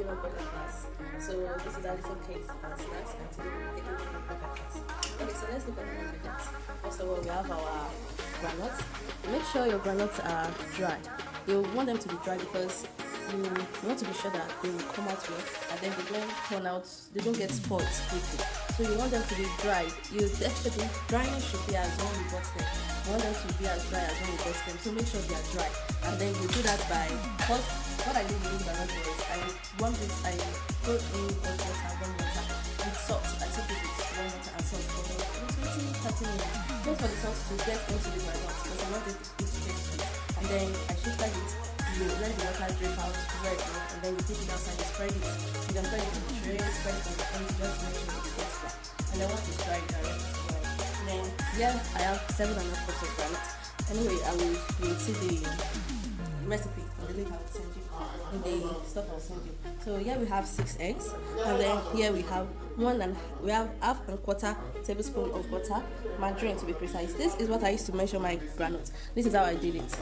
flavor burger class. So this is our little cake and snacks, and today we'll be taking flavor burger class. Okay, so let's look at the ingredients. First of all, we have our granuts. Make sure your granuts are dry. You want them to be dry because you want to be sure that they will come out well, and then they don't turn out, they don't get spoiled quickly. So you want them to be dry. You definitely dryness should be as when you bust them. You want them to be as dry as when you bust them. So make sure they are dry, and then you do that by first. What I did with granite was I put in hot water, warm water with salt. I took it with warm water and salt for 20-30 minutes. Just for the salt to get into the granite because I want it to get sweet. And then I shifted it. You let the water drip out red, and then you take it outside and spread it. You can spread it in the tray, spread it on the end, just make sure it gets dry. And then once it's dry, direct it dry. And then here I have 7.5 cups of granite. Anyway, you will see the recipe in the link I will send you, in the stuff I will send you. So here we have 6 eggs, and then here we have half and quarter tablespoon of butter, margarine to be precise. This is what I used to measure my granules. This is how I did it.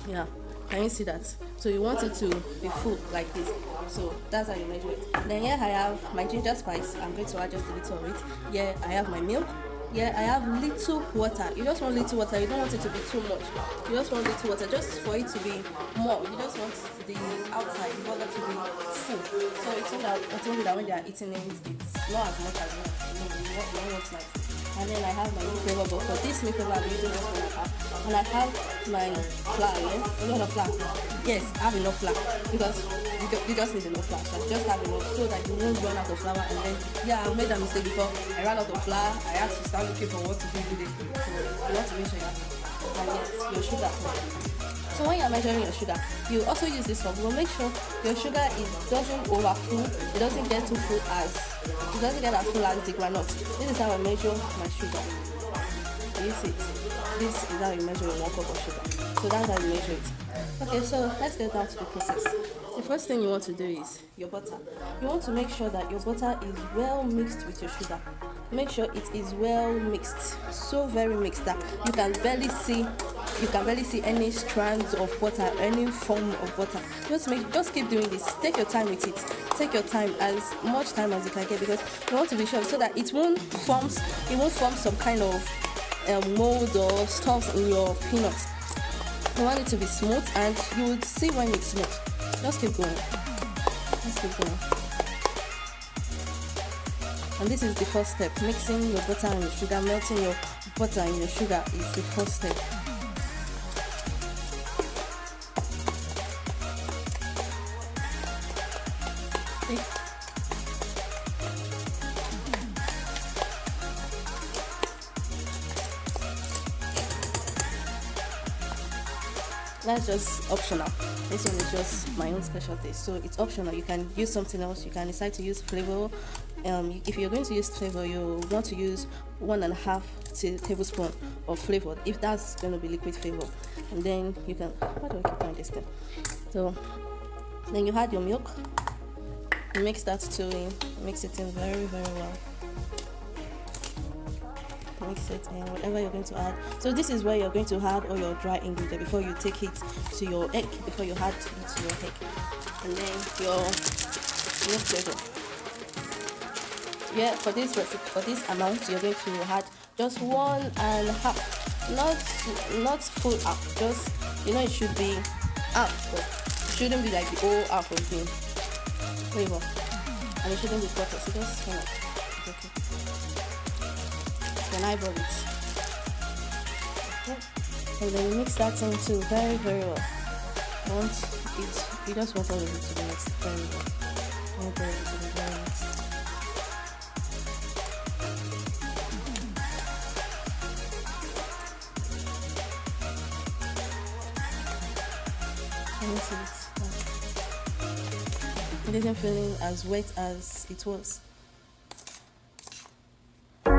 Yeah, can you see that? So you want it to be full like this. So that's how you measure it. Then here I have my ginger spice. I'm going to add just a little of it. Here I have my milk. Here I have little water. You just want little water. You don't want it to be too much. You just want little water just for it to be more. You just want the outside, the water to be full. So it's not that when they are eating it, it's not as much as you want like. And then I have my milk flavor, but for this milk flavor I'm using just 1.5. And I have my flour, a lot of flour. Yes, I have enough flour because you just need enough flour. So just have enough so that you won't run out of flour. And then I've made that mistake before. I ran out of flour. I had to start looking for what to do with it. So you want to make sure you have enough. And yes, your sugar. So when you're measuring your sugar, you also use this cup. But make sure your sugar doesn't overfull. It doesn't get too full as the granite. This is how I measure my sugar. You see it? This is how you measure 1 cup of sugar. So that's how you measure it. Okay, so let's get down to the process. The first thing you want to do is your butter. You want to make sure that your butter is well mixed with your sugar. Make sure it is well mixed, so very mixed that you can barely see any strands of butter, any form of butter. Just keep doing this. Take your time with it. Take your time, as much time as you can get, because you want to be sure so that it won't form some kind of mold or stuff in your peanuts. You want it to be smooth, and you will see when it's smooth. Just keep going. And this is the first step. Mixing your butter and your sugar, melting your butter and your sugar is the first step. That's just optional. This one is just my own specialty, so it's optional. You can use something else. You can decide to use flavor. If you're going to use flavor, you want to use 1.5 tablespoon of flavor, if that's going to be liquid flavor. And then you can, how do I keep on this thing? So then you add your milk. You mix that in, mix it in very, very well. Mix it in, whatever you're going to add. So this is where you're going to add all your dry ingredients before you take it to your egg, before you add it to your egg. And then your milk flavor. Yeah, for this recipe, for this amount, you're going to add just 1.5, not full half. Just, it should be half, but it shouldn't be like the whole half of the flavor, and it shouldn't be quarter. So just kind of, it's okay. Then eyeball it. Okay. And then you mix that into very, very well. You just want all of it to be mixed very well. Very mixed. It isn't feeling as wet as it was. So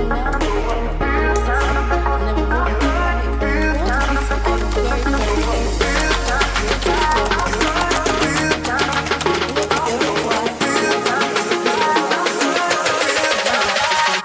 now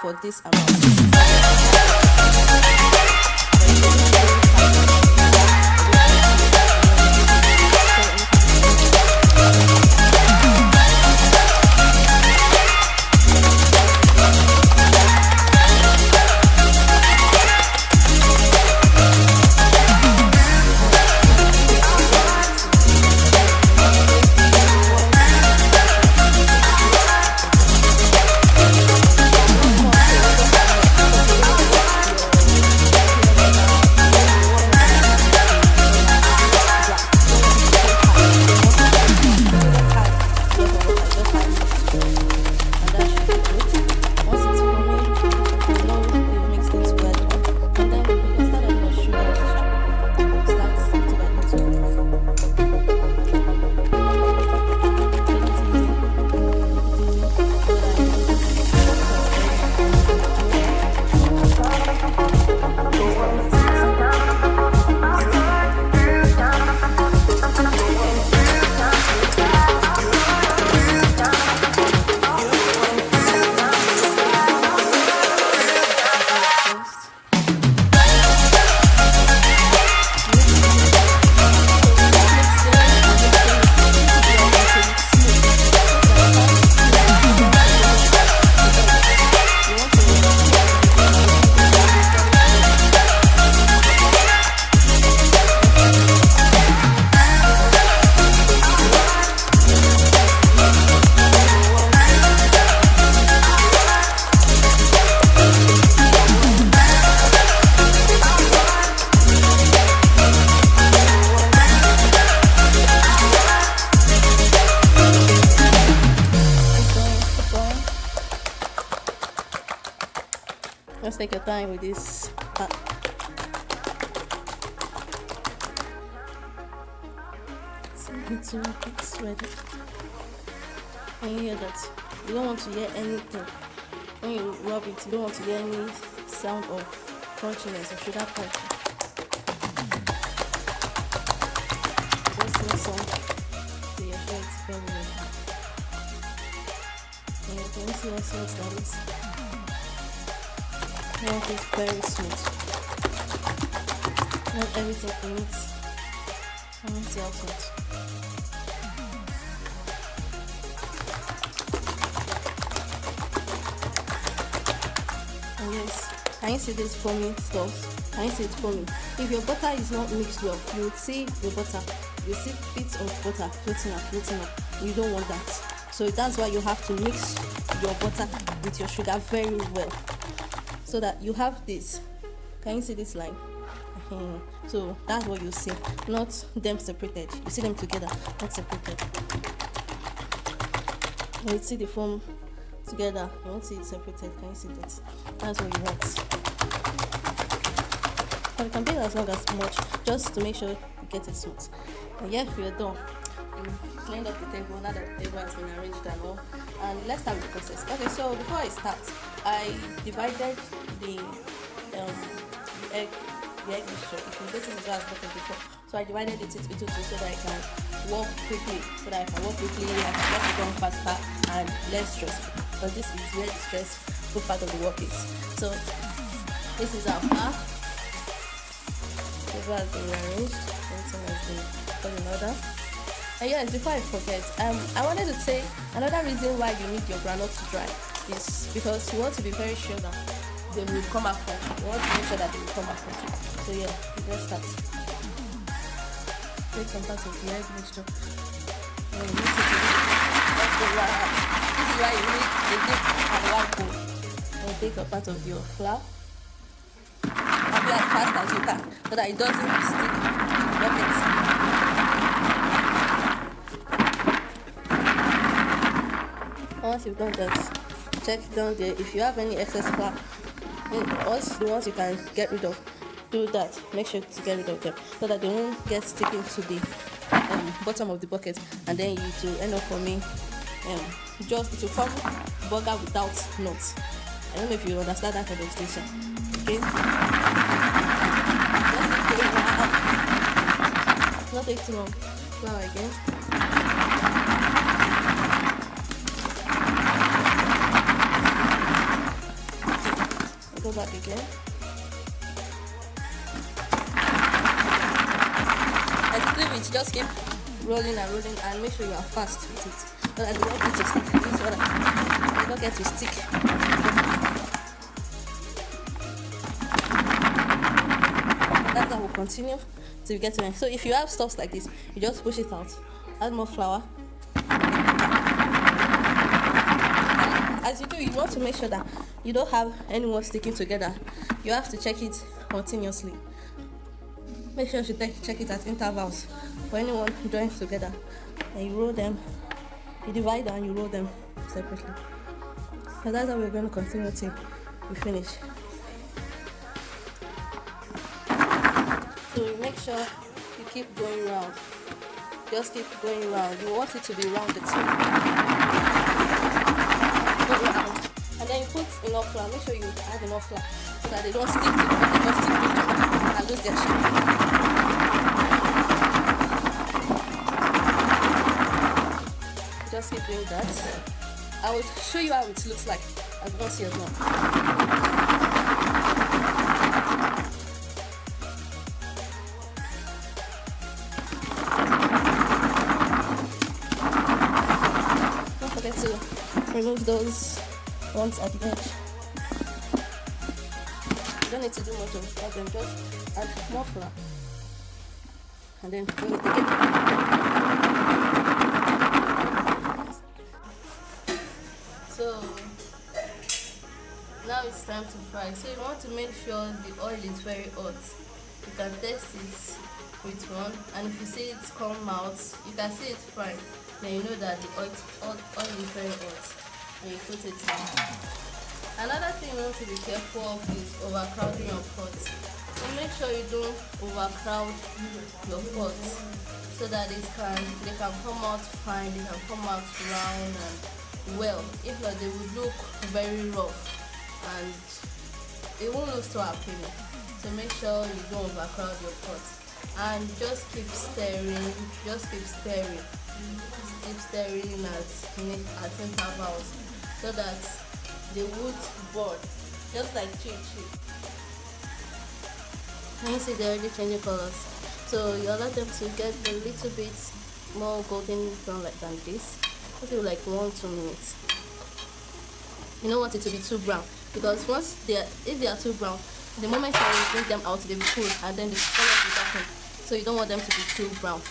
for this amount. take your time with this part. Until it's ready. And you hear that? You don't want to hear anything. When you rub it, you don't want to hear any sound of crunchiness or sugar crunching. Just make some to your hair, it's very ready. And you can see how smooth that is. You want it very smooth. You want everything in it. I want to see how smooth. Yes, can you see this foaming stuff? Can you see it foaming? If your butter is not mixed well, you will see the butter. You see bits of butter floating up. You don't want that. So that's why you have to mix your butter with your sugar very well, so that you have this. Can you see this line? So that's what you see, not them separated. You see them together, not separated. You see the foam together, you won't see it separated. Can you see that? That's what you want. But you can bake as long as much, just to make sure you get it smooth. And yeah, we are done. We cleaned up the table. Now that the table has been arranged and all, and let's start with the process. Okay, so before I start, I divided the egg mixture. If you go to the jar before, so I divided it into two so that I can work quickly, I can get it done faster and less stressful. But this is where the stressful part of the work is. So this is our flour. The flour has been arranged. Everything has been put in order. And yes, before I forget, I wanted to say another reason why you need your groundnut to dry is because you want to be very sure that they will come out fresh. You want to make sure that they will come out fresh. So yeah, let's start. Take some parts of the egg mixture. And you mix it with this is why you need a dip and one bowl. And take a part of your flour and be as fast as you can so that it doesn't stick to the bucket. Once you've done that, check down there if you have any excess flour. Once the ones you can get rid of, do that. Make sure to get rid of them so that they won't get sticking to the bottom of the bucket, and then it will end up forming just to form burger without nuts. I don't know if you understand that kind of station. Okay, just not take too long. Flour again. Go back again. As you do it, just keep rolling and make sure you are fast with it. So that the bucket to stick. So that the bucket to stick. That's how we'll continue till we get to it. So if you have stuff like this, you just push it out. Add more flour. As you do, you want to make sure that you don't have anyone sticking together. You have to check it continuously. Make sure you check it at intervals for anyone joined together. And you roll them, you divide and you roll them separately. So that's how we're going to continue till we finish. So you make sure you keep going round. Just keep going round. You want it to be rounded too. And then you put enough flour. Make sure you add enough flour so that they don't stick to the bucket, they don't stick to each other and lose their shape. Just keep doing that. I will show you how it looks like as once you're done. Don't forget to remove those ones at the edge. You don't need to do much of them, just add more flour and then bring it again. So now it's time to fry. So you want to make sure the oil is very hot. You can test it with one, and if you see it come out, you can see it fry. Then you know that the oil is very hot. And you put it in. Another thing you want to be careful of is overcrowding your pots. So make sure you don't overcrowd your pots so that they can come out fine, they can come out round and well. If not, they would look very rough and it won't look so appealing. So make sure you don't overcrowd your pots and just keep stirring, at intervals so that they would burn, just like chili. Can you see they're already changing colors? So you allow them to get a little bit more golden brown like than this. Maybe like 1-2 minutes. You don't want it to be too brown because if they are too brown, the moment you bring them out, they will cool and then the color will darken. So you don't want them to be too brown.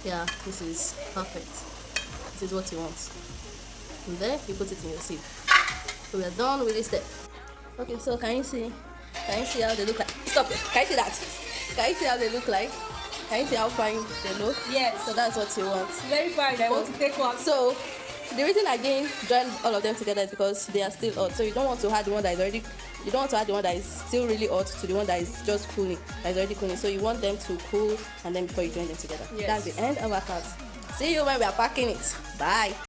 Yeah, this is perfect. This is what you want. And then you put it in your sieve. So we are done with this step. Okay, so can you see how they look like? Stop it. Can you see that? Can you see how they look like? Can you see how fine they look? Yes. So that's what you want. Very fine. I want to take one. So the reason I didn't join all of them together is because they are still hot. So you don't want to add the one that is already. You don't want to add the one that is still really hot to the one that is just cooling, that is already cooling. So you want them to cool and then before you join them together. Yes. That's the end of our class. See you when we are packing it. Bye.